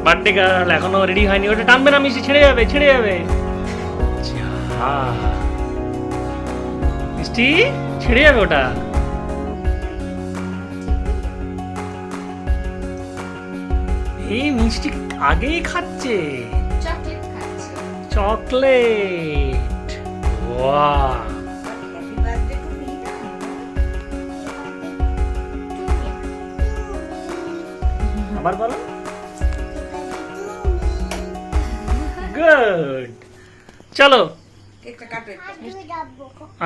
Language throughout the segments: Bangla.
বার্থডে গার্ল এখনো রেডি হয়নি, ওটা টানবে না মিষ্টি, ছেড়ে যাবে ছেড়ে যাবে। মিষ্টি ছেড়ে যাবে ওটা। এই মিষ্টি আগেই খাচ্ছে চকলেট। ওয়াও, আবার বলো। গুড, চলো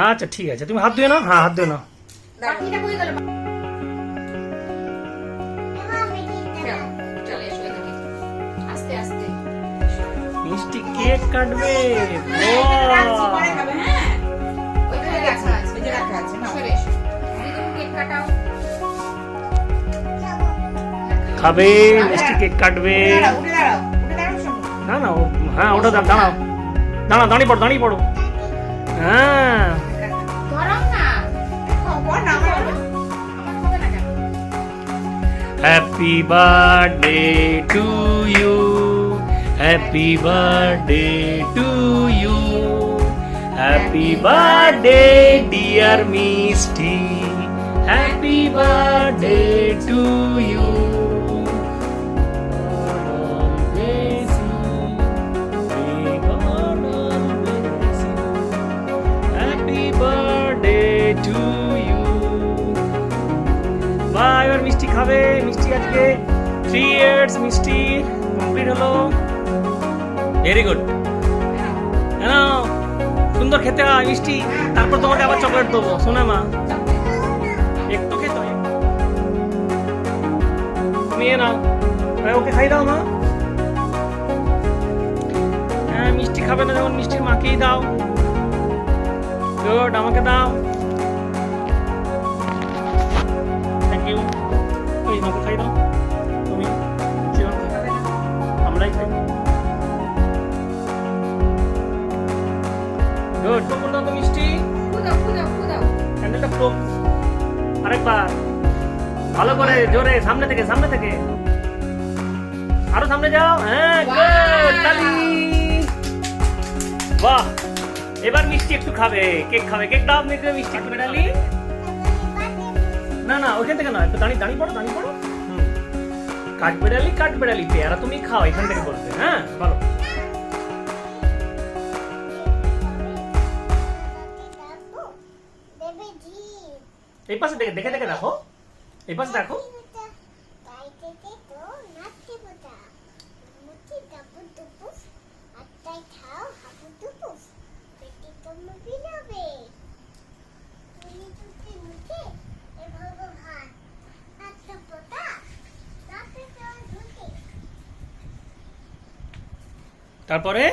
আচ্ছা ঠিক আছে, তুমি হাত ধুয়ে নাও। হ্যাঁ হাত ধুয়ে নাও। মিষ্টি কেক কাটবে। খাবে মিষ্টি কেক কাটবে। না না হ্যাঁ ওটা দাঁড়াও দাঁড়াও, দাঁড়িয়ে পড়ো দাঁড়িয়ে পড়ো। হ্যাঁ happy birthday to you, happy birthday to you, happy birthday dear Mishti, happy birthday to you. এবার মিষ্টি খাবে। মিষ্টি আজকে 3 ইয়ার্স মিষ্টি কমপ্লিট হলো। Very good. সুন্দর খেতে হয় মিষ্টি, তারপর তোমাকে আবার চকলেট দেবো সোনা মা। একটু খেতে হয়, তুমি এ নাও, ওকে খাই দাও মা। হ্যাঁ মিষ্টি খাবে না যখন মিষ্টির মাকেই দাও। গুড, আমাকে দাও। Thank you. ওই মাকে খাই দাও তুমি, আমরাই খাই। গুড, তো দাও তো মিষ্টি। ক্যান্ডেলটা ফুলো আরেকবার ভালো করে জোরে, সামনে থেকে সামনে থেকে আরো সামনে যাও। হ্যাঁ গুড, তালি। বাহ, এবার মিষ্টি একটু খাবে, কেক খাবে। কেক দাও মেয়েকে, মিষ্টি একটু ডালি। না না ওইখান থেকে না, একটু দাঁড়িয়ে দাঁড়িয়ে পড়ো দাঁড়িয়ে পড়ো। কাঠবেড়ালি পেয়ারা তুমি খাও, এখান থেকে বলবে। হ্যাঁ বলো। এই পাশে দেখে দেখে দেখে দেখো, এই পাশে দেখো। তারপরে